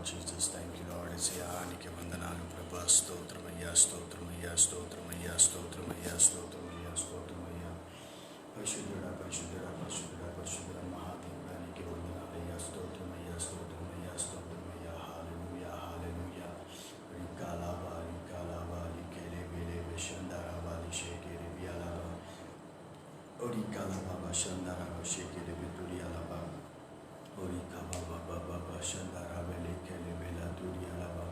Jesus. Thank you Lord. యేసయ్యా నీకే వందనాలు ప్రభా. స్తోత్రమయ్యా, స్తోత్రమయ్యా, స్తోత్రమయ్యా, స్తోత్రమయ్యా, స్తోత్రమయ్యా, స్తోత్రమయ్యా. పరిశుద్ధుడా, పరిశుద్ధుడా, పరిశుద్ధుడా, పరిశుద్ధుడా, మహాదేవుడా నీకే వందనాలయ్యా. స్తోత్రమయ్యా, స్తోత్రమయ్యా, స్తోత్రమయ్యా. హల్లెలూయా, హల్లెలూయా. రికాలాబా, రికాలాబా, లికేలే బేలే బెషందారాబా, లిషేకేలే బియాలాబా, ఒరికాలాబా, బషందారాబా, షేకేలే బితురియాలాబా, ఒరికాబాబా, బాబా, షందారాబా, లికేలే బేలా తురియాలాబా,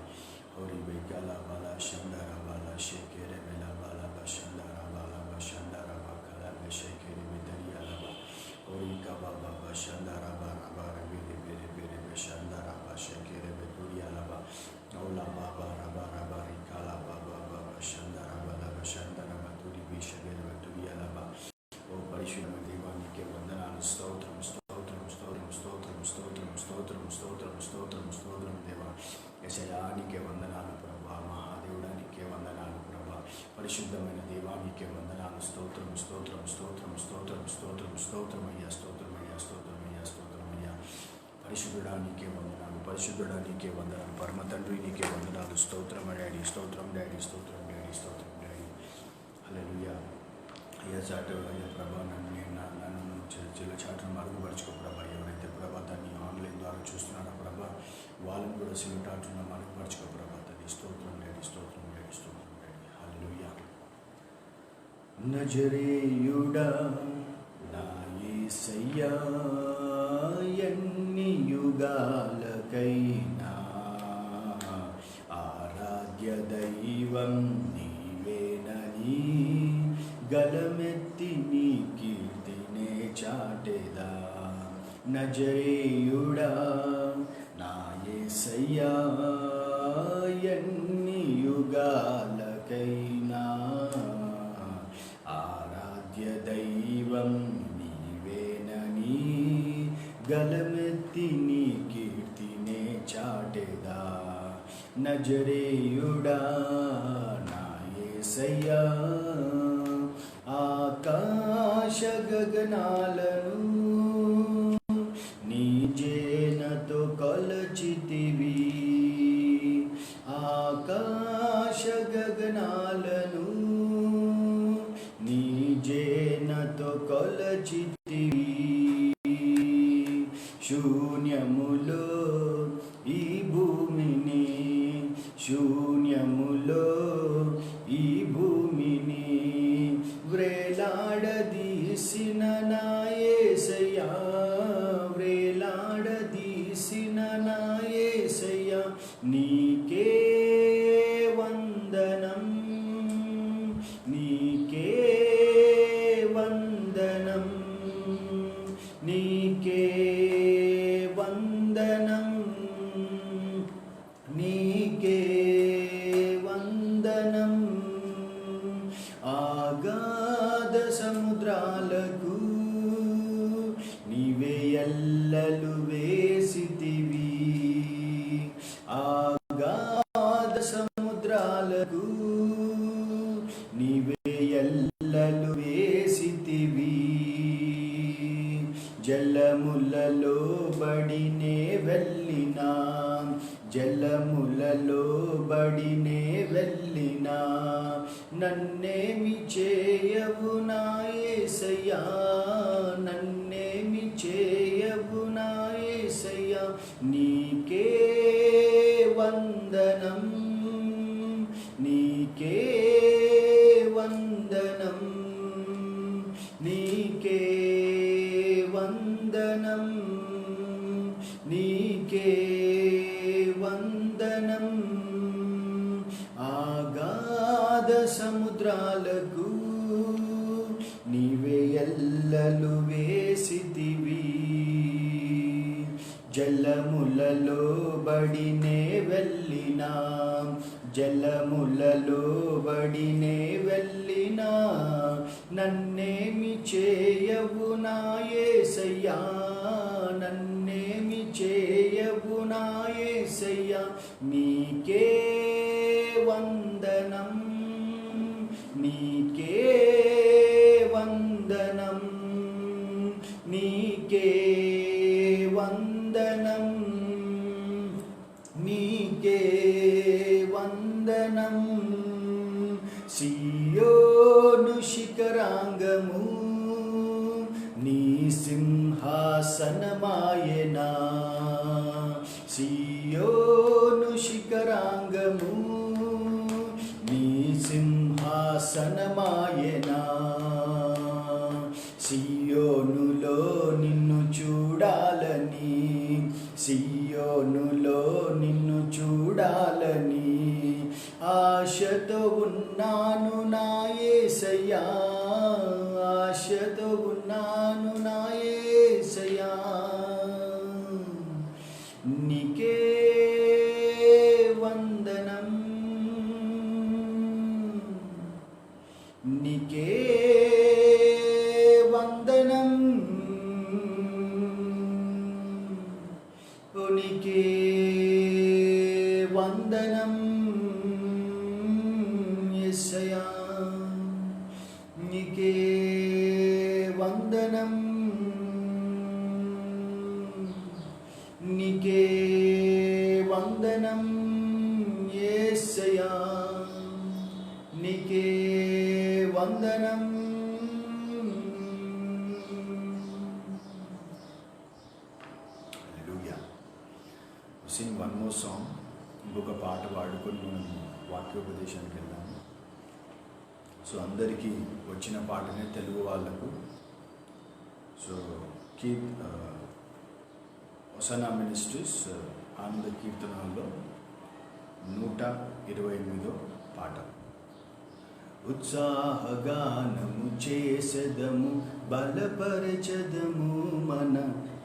ఒరిబేకాలాబా, షందారాబా, షేకేలే బేలాబా, బషందారాబా, బషందారాబా, కలాబా, షేకేలే బితురియాలాబా, ఒరికాబాబా, బషందారాబా, రాబా, రేబేలే బేలే బేలే బెషందారాబా, షేకేలే బితురియాలాబా, ఓలా బాబా, రాబా, రాబా, రికాలాబా, బాబా, బషందారాబా, బషందారాబా, తురి బిషగేలే బితురియాలాబా. ఓ పరిశుద్ధమైన దేవా నీకే వందనాలు. స్తోత్రం, స్తోత్రం, స్తోత్రం, స్తోత్రం, స్తోత్రం, స్తోత్రం, స్తోత్రం, స్తోత్రం, స్తోత్రం దేవా. యేసయ్యా నీకే వందనాలు ప్రభా. మహాదేవుడా నీకే వందనాలు ప్రభా. పరిశుద్ధమైన దేవా నీకే వందనాలు. స్తోత్రం, స్తోత్రం, స్తోత్రం, స్తోత్రం, స్తోత్రం, స్తోత్రమయ్యా, స్తోత్రమయ్యా, స్తోత్రమయ్యా, స్తోత్రమయ్యా. పరిశుద్ధుడా నీకే వందనాలు, పరిశుద్ధుడా నీకే వందనాలు, పరమ తండ్రి నీకే వందనాలు. స్తోత్రం డాడీ, స్తోత్రం డాడీ, స్తోత్రం డాడీ, స్తోత్రం డాడీ. హల్లెలూయా. అయ్యా చాటు అయ్యా ప్రభా, నన్ను చిల్ల చాటును మరుగుపరుచుకో ప్రభా. ఎవరైతే ప్రభా దాన్ని ఆన్లైన్ ద్వారా చూస్తున్నారో ప్రభా, వాళ్ళని కూడా చిల్ల చాటును మరుగుపరుచుకో ప్రభా. తది స్తోత్రం డాడీ, స్తోత్రం డాడీ, స్తోత్రం డాడీ. హల్లెలూయా. నజరేయుడా నా యేసయ్యా, ఎన్ని యుగాలకైనా ఆరాధ్య దైవం నీవేనని గలమెత్తి నీ కీర్తినే చాటెదా. నజరేయుడా నా యేసయ్యా, ఎన్ని యుగాలకైనా ఆరాధ్య దైవం నీవేనని గలమెత్తి నీ కీర్తినే చాటెదా. నజరేయుడా నా యేసయ్యా, ఆకాశ గగనాలను నీ జేనతో కొలచితివి. ఆకాశ గగనాలను నీ జేనతో కొలచితివి. శూన్యములో ఈ భూమిని, శూన్యములో ఈ భూమిని వ్రేలాడదీసిన నా యేసయ్యా, వ్రేలాడదీసిన నా యేసయ్యా, నీకే వందనం, నీకే వందనం, నీకే వందనం, నీకే వందనం. ఆగాధ సముద్రాలకు నీవే ఎల్లలు వేసితివి. ఆగాధ సముద్రాలకు నీవే ఎల్లలు వేసితివి. జలములలో బడినే వెళ్ళినా, జలములలో బడినే వెళ్ళినా నన్నేమి చేయవు నా యేసయ్యా, నన్నేమి చేయవు నా యేసయ్యా. నీకే వందనం, నీకే వందనం, నీకే వందనం, నీకే వందనం. ఆగాధ సముద్రాలకు నీవే ఎల్లలు వేసితివి. జలములలో బడినే వెళ్ళినా, జలములలో బడినే వెళ్ళినా నన్నేమి చేయవు నా యేసయ్యా, నన్నేమి చేయవు నా యేసయ్యా. నీకే వందనం, నీకే వందనం, నీకే వందనం, సింహాసనమాయెనా సియోను శిఖరాంగము నీ సింహాసనమాయెనా సియోనులో నిన్ను చూడాలని సియోనులో నిన్ను చూడాలని ఆశతో ఉన్నాను నా యేసయ్యా ఆశతో ఉన్నాను నా యేసయ్యా నీకే వందనం నీకే వందనం నీకే వందనం యేసయ్యా నీకే వందనం నీకే వందనం యేసయ్యా నీకే వందనం సింగ్ వన్ మోర్ సాంగ్ ఇంకొక పాట పాడుకొని మనం వాక్యోపదేశానికి వెళ్దాము సో అందరికీ వచ్చిన పాటనే తెలుగు వాళ్ళకు సో హోసన్నా మినిస్ట్రీస్ ఆనంద కీర్తనలో 128వ పాట ఉత్సాహగానము చేసెదము బలపరచదము మన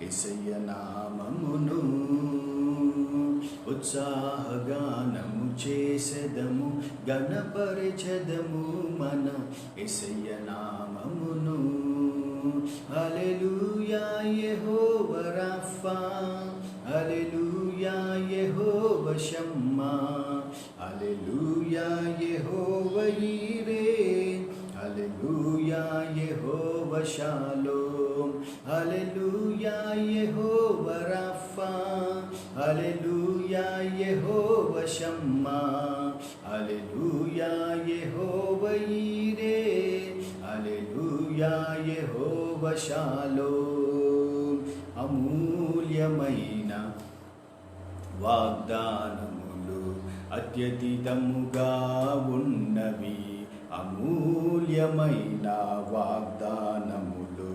యేసయ్య నామమును ఉత్సాహగానము చేసెదము ఘనపరచదము మన యేసయ్య నామమును హల్లెలూయా యెహోవా రాఫా హల్లెలూయా యెహోవా షమ్మా హల్లెలూయా యెహోవా ఈరే హల్లెలూయా యెహోవా షాలోమ్ హల్లెలూయా యెహోవా రాఫా హల్లెలూయా యెహోవా షమ్మా హల్లెలూయా యెహోవా ఈరే హల్లెలూయా యెహోవా షాలోమ్ అమూల్యమైన వాగ్దానములు అత్యధికముగా ఉన్నవి అమూల్యమైన వాగ్దానములు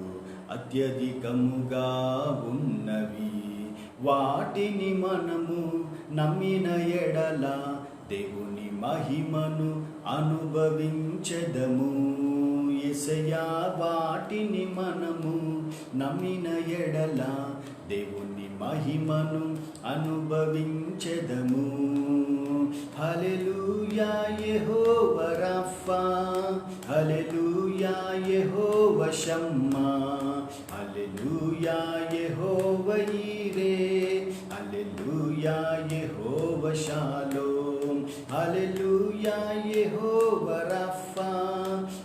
అత్యధికముగా ఉన్నవి వాటిని మనము నమ్మిన ఎడల దేవుని మహిమను అనుభవించెదము యేసయ్యా వాటిని మనము నమ్మిన ఎడల దేవుని మహిమను అనుభవించెదము హల్లెలూయా యెహోవా రాఫా హల్లెలూయా యెహోవా షమ్మా హల్లెలూయా యెహోవా ఈరే హల్లెలూయా యెహోవా షాలోమ్ హల్లెలూయా యెహోవా రాఫా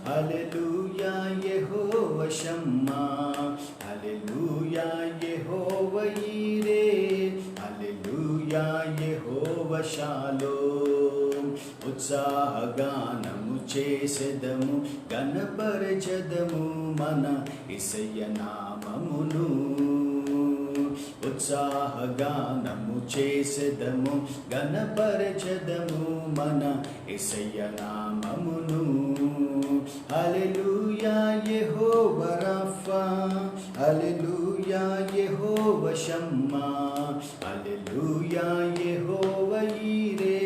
హల్లెలూయా యెహోవా షమ్మా హల్లెలూయా యెహోవా ఈరే హల్లెలూయా యెహోవా షాలోమ్ ఉత్సాహగానము చేసెదము ఘనపరచదము మన యేసయ్య నామమును ఉత్సాహగానము చేసెదము ఘనపరచదము మన యేసయ్య నామమును హల్లెలూయా యెహోవా రాఫా హల్లెలూయా యెహోవా షమ్మా హల్లెలూయా యెహోవా ఈరే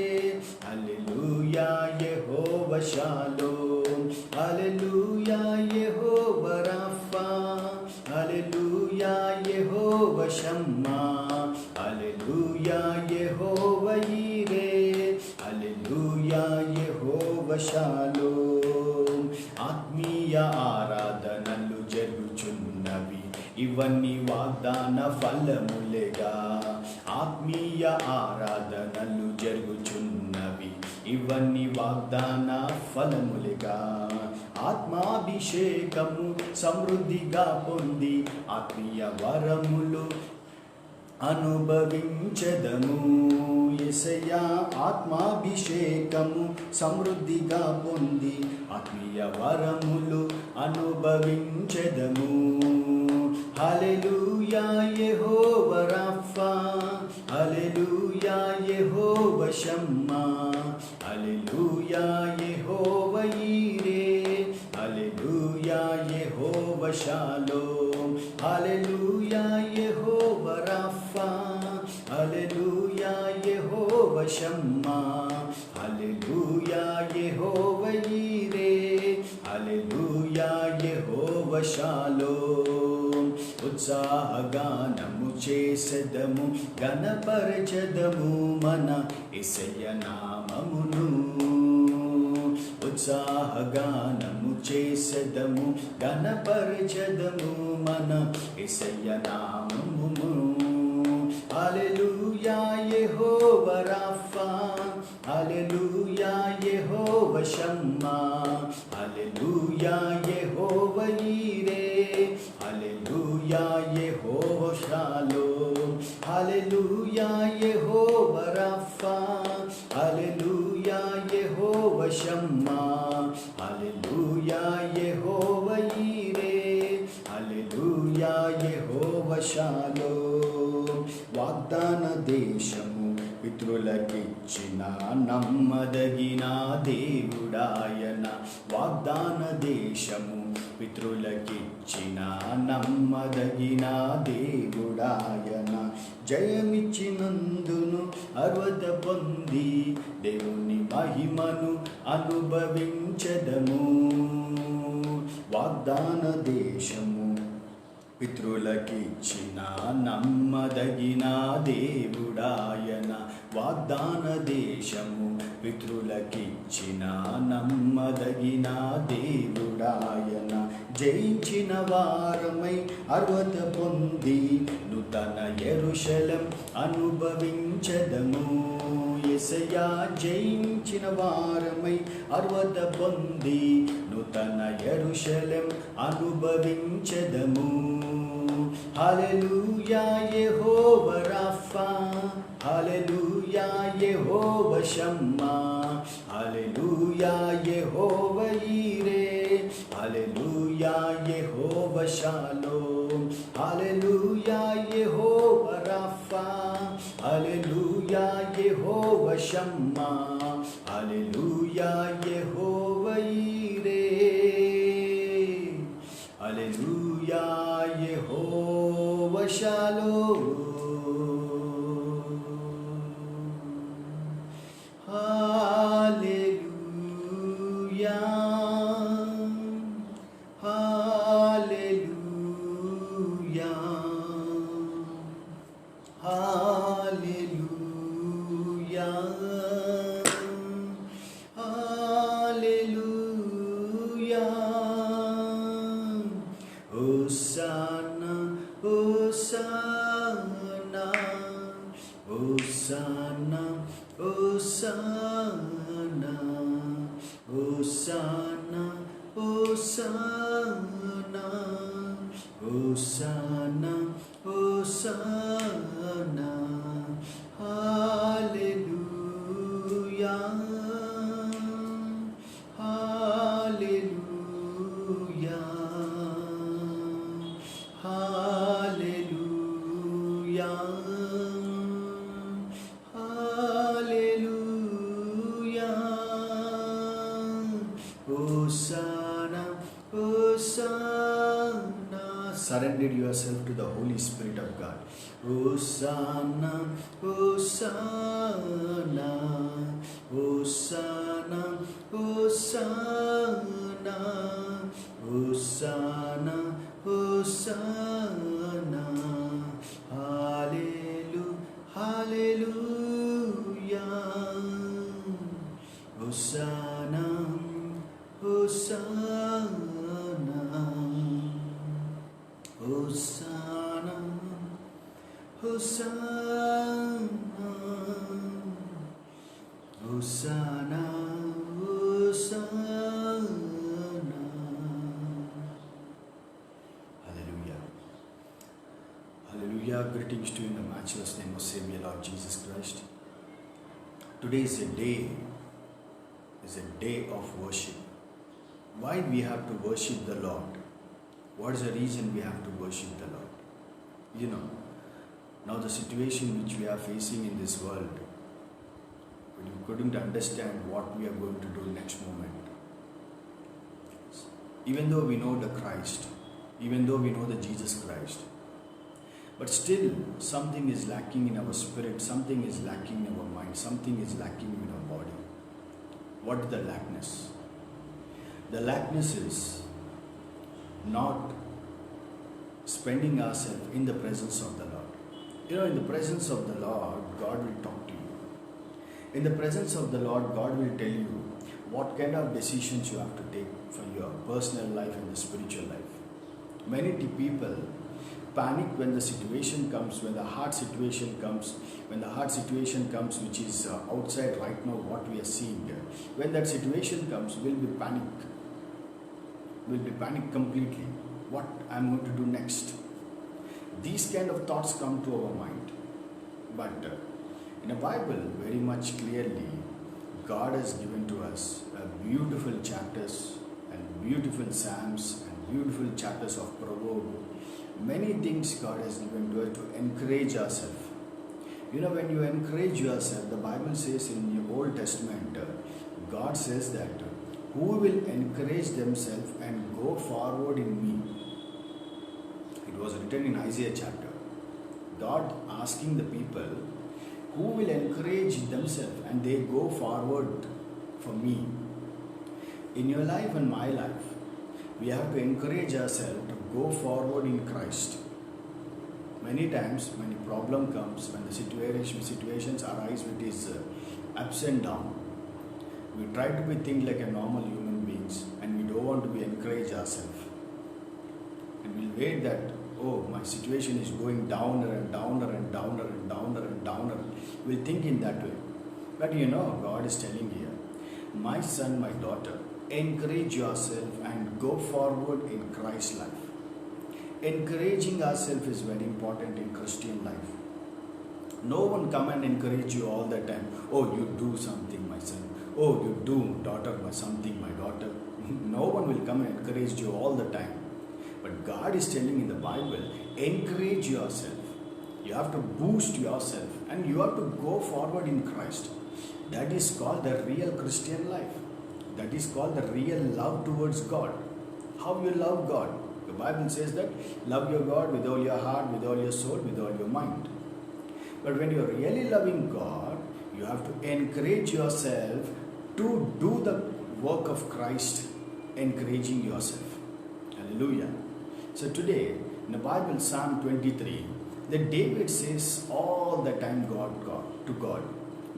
హల్లెలూయా యెహోవా షాలోమ్ హల్లెలూయా యెహోవా రాఫా హల్లెలూయా యెహోవా షమ్మా హల్లెలూయా యెహోవా ఈరే హల్లెలూయా యెహోవా షాలోమ్ ఆత్మీయ ఆరాధనలు జరుగుచున్నవి ఇవన్నీ వాగ్దాన ఫలములేగా ఆత్మీయ ఆరాధనలు జరుగుచున్నవి ఇవన్నీ వాగ్దాన ఫలములేగా ఆత్మాభిషేకము సమృద్ధిగా పొంది ఆత్మీయ వరములు అనుభవించెదము యేసయ్యా ఆత్మాభిషేకము సమృద్ధిగా పొంది ఆత్మీయ వరములు అనుభవించెదము Hallelujah, Yehovah Rapha. Hallelujah, Yehovah Shammah. Hallelujah, Yehovah Yireh. Hallelujah, Yehovah Shalom. Hallelujah, Yehovah Rapha. Hallelujah, Yehovah Shammah. Hallelujah, Yehovah Yireh. Hallelujah, Yehovah Shalom. ఉత్సాహగానము చేసెదము గణపరచెదము మన యేసయ్య నామమును. ఉత్సాహగానము చేసెదము గణపరచెదము మన యేసయ్య నామమును. Hallelujah, Yehovah Rapha. Hallelujah, Yehovah Shammah. Hallelujah, Yehovah Yireh. Hallelujah, Yehovah Shalom. Hallelujah, Yehovah Rapha. Hallelujah, Yehovah Shammah. Hallelujah, Yehovah Yireh. Hallelujah, Yehovah Shalom. వాగ్దాన దేశము పితృలకిచ్చిన నమ్మదగిన దేవుడాయన. వాగ్దాన దేశము పితృలకిచ్చిన నమ్మదగిన దేవుడాయన. జయమిచ్చినందును అర్హత పొంది దేవుని మహిమను అనుభవించదము. వాగ్దాన దేశము పితృలకిచ్చిన నమ్మదగిన దేవుడాయన. వాగ్దాన దేశము పితృలకిచ్చిన నమ్మదగిన దేవుడాయన. జయించిన వారమై అర్హత పొంది నూతన యెరూషలేం అనుభవించదము. యేసయ్యా జయించిన వారమై అర్హత పొంది నూతన యెరూషలేం అనుభవించదము. Hallelujah, Yehovah Rapha. Hallelujah, Yehovah Shammah. Hallelujah, Yehovah Yireh. Hallelujah, Yehovah Shalom. Hallelujah, Yehovah Rapha. Hallelujah, Yehovah Shammah. Hallelujah, Yehovah Yireh. Hallelujah, Yehovah Shalom. Hallelujah. Hallelujah. Hallelujah. Hallelujah. Hosanna, Hosanna, Hosanna, Hosanna, Hosanna, Hosanna, Hosanna, Hosanna. Hallelujah. Hallelujah. Hallelujah. Hallelujah. Hosanna, Hosanna. Surrender yourself to the Holy Spirit of God. Hosanna, Hosanna, Hosanna, Hosanna, Hosanna, Hosanna. Hallelujah, Hallelujah. Hosanna, Hosanna, Hosanna, Hosanna, Hosanna, Hosanna. Hallelujah. Hallelujah. Greetings to you in the matchless name of Savior Lord Jesus Christ. Today is a day of worship. Why we have to worship the Lord? What is the reason we have to worship the Lord? You know, now the situation which we are facing in this world, when you couldn't understand what we are going to do next moment. Even though we know the Christ, even though we know the Jesus Christ, but still something is lacking in our spirit, something is lacking in our mind, something is lacking in our body. What is the lackness? The lackness is not spending ourselves in the presence of the Lord. You know, in the presence of the Lord, God will talk to you. In the presence of the Lord, God will tell you what kind of decisions you have to take for your personal life and the spiritual life. Many people panic when the situation comes, when the hard situation comes, which is outside right now, what we are seeing. When that situation comes, we'll be panicked. We'll be panicked completely. What I'm going to do next? These kind of thoughts come to our mind. But in the Bible, very much clearly, God has given to us beautiful chapters and beautiful psalms and beautiful chapters of Proverbs. Many things God has given to us to encourage ourselves. You know, when you encourage yourself, the Bible says in the Old Testament, God says that who will encourage themselves and go forward in me? It was written in Isaiah chapter. God asking the people who will encourage themselves and they go forward for me. In your life and my life, we have to encourage ourselves to go forward in Christ. Many times when a problem comes, when the situations arise with its ups and downs, we try to be think like a normal human beings and we don't want to be encourage ourselves. And we'll wait that, oh, my situation is going downer and downer and downer and downer and downer. We'll think in that way. But you know, God is telling here, my son, my daughter, encourage yourself and go forward in Christ's life. Encouraging ourselves is very important in Christian life. No one come and encourage you all the time. Oh, you do something, my son. Oh, you do, daughter, something, my daughter. No one will come and encourage you all the time. But God is telling in the Bible, encourage yourself. You have to boost yourself and you have to go forward in Christ. That is called the real Christian life. That is called the real love towards God. How you love God. The Bible says that love your God with all your heart, with all your soul, with all your mind. But when you are really loving God, you have to encourage yourself to do the work of Christ, encouraging yourself. Hallelujah. So today, in the Bible, Psalm 23, that David says all the time to God,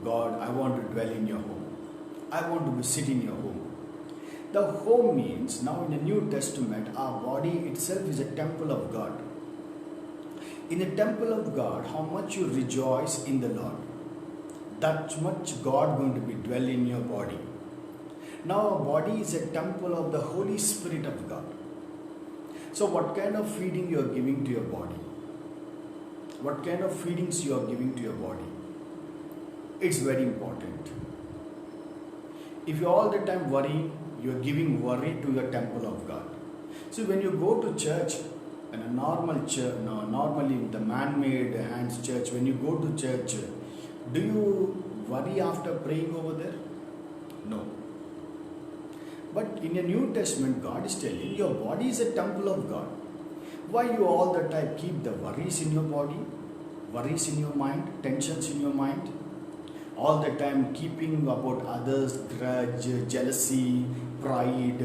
God, I want to dwell in your home. I want to sit in your home. The home means, now in the New Testament, our body itself is a temple of God. In the temple of God, how much you rejoice in the Lord, that much God going to be dwell in your body. Now our body is a temple of the Holy Spirit of God. So what kind of feeding you are giving to your body? What kind of feedings you are giving to your body? It's very important. If you all the time worry, you are giving worry to your temple of God. So when you go to church, in a normal church, normally the man-made hands church, when you go to church, do you worry after praying over there? No. But in the New Testament, God is telling your body is a temple of God. Why you all the time keep the worries in your body, worries in your mind, tensions in your mind? All the time keeping about others, grudge, jealousy, pride,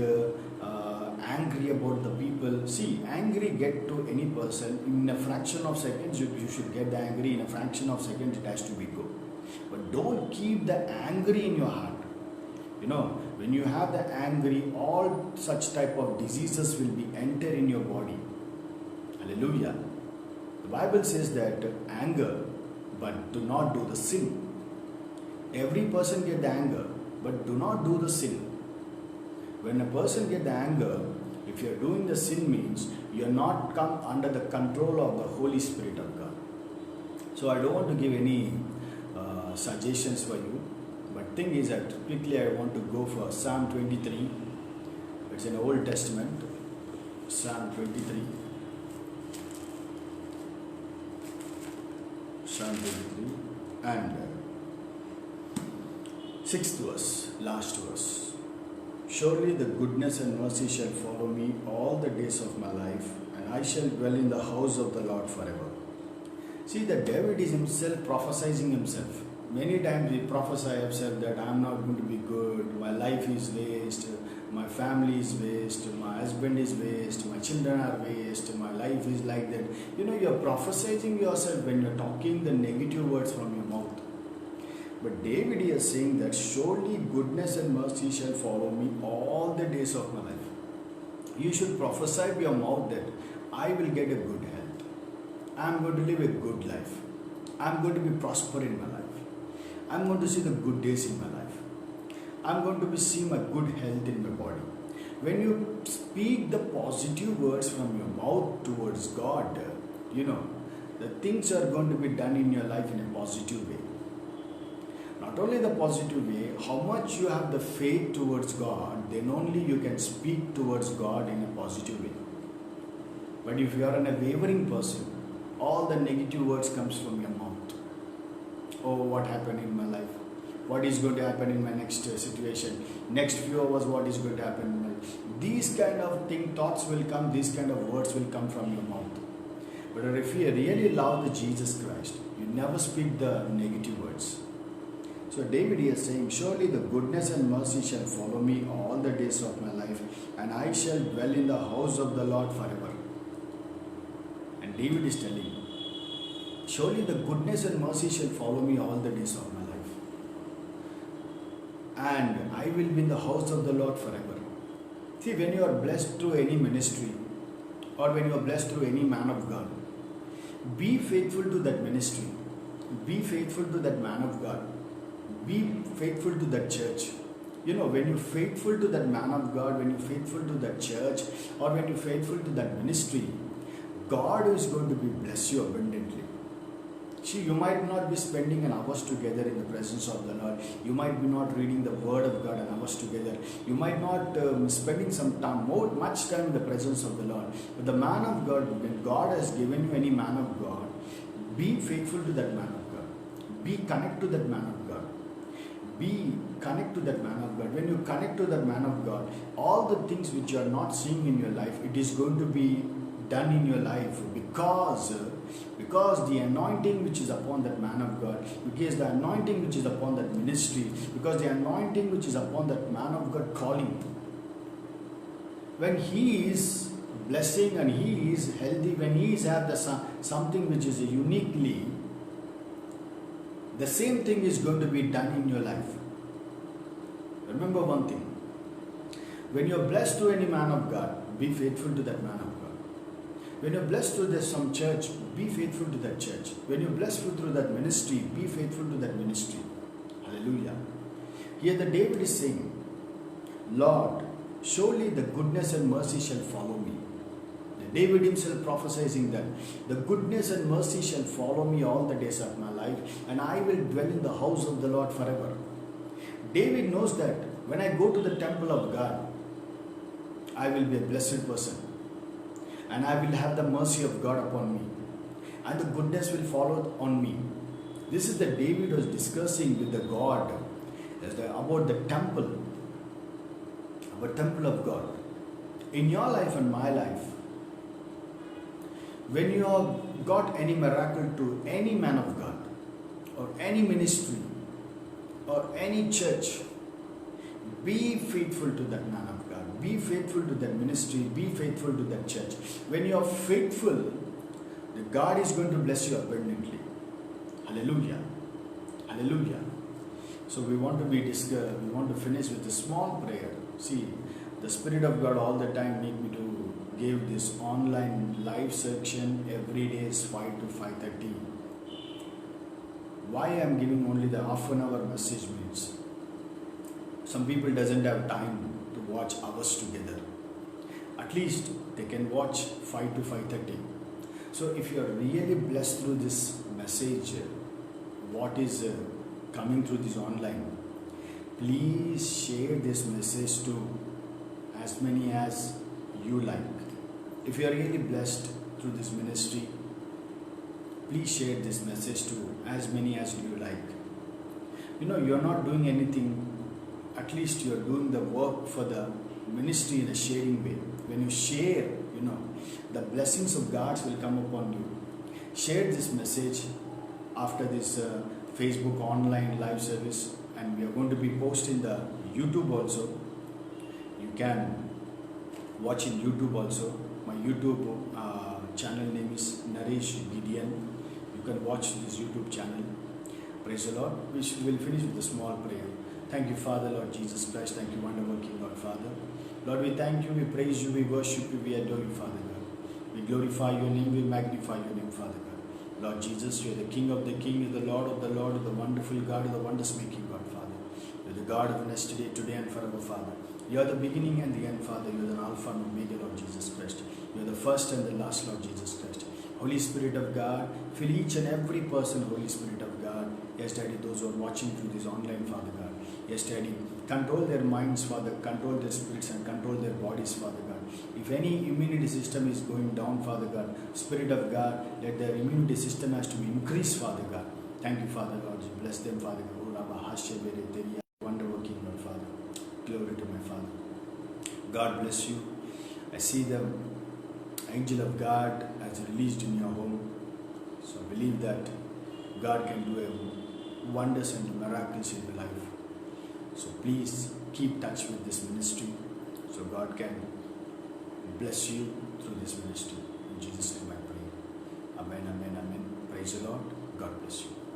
angry about the people. See, angry get to any person in a fraction of seconds. You should get the angry in a fraction of seconds. It has to be good. But don't keep the angry in your heart. You know, when you have the angry, all such type of diseases will be enter in your body. Hallelujah. The Bible says that anger, but do not do the sin. Every person get the anger, but do not do the sin. When a person get the anger, if you are doing the sin means you are not come under the control of the Holy Spirit of God. So I don't want to give any suggestions for you. But thing is that quickly I want to go for Psalm 23. It's in the Old Testament. Psalm 23. Psalm 23 and 6th verse, last verse. Surely the goodness and mercy shall follow me all the days of my life, and I shall dwell in the house of the Lord forever. See, that David is himself prophesying himself. Many times we prophesy ourselves that I am not going to be good, my life is waste, my family is waste, my husband is waste, my children are waste, my life is like that. You know, you are prophesying yourself when you are talking the negative words from your mouth. But David is saying that surely goodness and mercy shall follow me all the days of my life. You should prophesy with your mouth that I will get a good health. I am going to live a good life. I am going to be prosper in my life. I am going to see the good days in my life. I am going to be seeing my good health in my body. When you speak the positive words from your mouth towards God, you know, the things are going to be done in your life in a positive way. Not only the positive way, how much you have the faith towards God, then only you can speak towards God in a positive way. But if you are a wavering person, all the negative words comes from your mouth. Oh, what happened in my life? What is going to happen in my next situation? Next few hours, what is going to happen in my life? These kind of thoughts will come, these kind of words will come from your mouth. But if you really love the Jesus Christ, you never speak the negative words. So David is saying, surely the goodness and mercy shall follow me all the days of my life, and I shall dwell in the house of the Lord forever. And David is telling, surely the goodness and mercy shall follow me all the days of my life, and I will be in the house of the Lord forever. See, when you are blessed through any ministry, or when you are blessed through any man of God, be faithful to that ministry, be faithful to that man of God, be faithful to that church. You know, when you're faithful to that man of God, when you're faithful to that church, or when you're faithful to that ministry, God is going to be bless you abundantly. See, you might not be spending an hours together in the presence of the Lord. You might be not reading the Word of God an hours together. You might not spending some time, much time in the presence of the Lord. But the man of God, when God has given you any man of God, be faithful to that man of God. Be connected to that man of God. Be connect to that man of God. When you connect to that man of God, all the things which you are not seeing in your life, it is going to be done in your life because the anointing which is upon that man of God, because the anointing which is upon that ministry, because the anointing which is upon that man of God calling. When he is blessing and he is healthy, when he is have something which is uniquely, the same thing is going to be done in your life. Remember one thing. When you are blessed to any man of God, be faithful to that man of God. When you are blessed to some church, be faithful to that church. When you are blessed through that ministry, be faithful to that ministry. Hallelujah. Here the David is saying, Lord, surely the goodness and mercy shall follow me. David himself prophesying that the goodness and mercy shall follow me all the days of my life, and I will dwell in the house of the Lord forever. David knows that when I go to the temple of God, I will be a blessed person, and I will have the mercy of God upon me, and the goodness will follow on me. This is the David was discussing with the God about the temple of God. In your life and my life, when you have got any miracle to any man of God, or any ministry, or any church, be faithful to that man of God. Be faithful to that ministry. Be faithful to that church. When you are faithful, the God is going to bless you abundantly. Hallelujah. Hallelujah. So we want to finish with a small prayer. See, the Spirit of God all the time make me to give this online live section every day is 5 to 5:30. Why I am giving only the half an hour message means some people doesn't have time to watch hours together. At least they can watch 5 to 5:30. So if you are really blessed through this message, what is coming through this online, please share this message to as many as you like. If you are really blessed through this ministry, please share this message to as many as you like. You're not doing anything, at least you're doing the work for the ministry in a sharing way. When you share, the blessings of God will come upon you. Share this message after this Facebook online live service, and we are going to be posting the YouTube also. You can watch in YouTube also. My YouTube channel name is Naresh Gideon. You can watch this YouTube channel. Praise the Lord. We will finish with a small prayer. Thank you, Father, Lord Jesus Christ. Thank you, wonderful King, Lord Father. Lord, we thank you, we praise you, we worship you, we adore you, Father God. We glorify your name, we magnify your name, Father God. Lord Jesus, you are the King of the King, you are the Lord of the Lord, you are the wonderful God, you are the wonders-making God, Father. You are the God of yesterday, today, and forever, Father. You are the beginning and the end, Father. You are the Alpha and Omega, Lord Jesus Christ. You are the first and the last, Lord Jesus Christ. Holy Spirit of God, fill each and every person, Holy Spirit of God. Yes, Daddy, those who are watching through this online, Father God. Yes, Daddy, control their minds, Father, control their spirits and control their bodies, Father God. If any immunity system is going down, Father God, Spirit of God, let their immunity system has to be increased, Father God. Thank you, Father Lord. Bless them, Father God. Wonder working, Lord Father. Glory to my Father. God bless you. I see the angel of God as released in your home. So I believe that God can do wonders and miracles in your life. So please keep touch with this ministry so God can bless you through this ministry. In Jesus' name I pray. Amen, amen, amen. Praise the Lord. God bless you.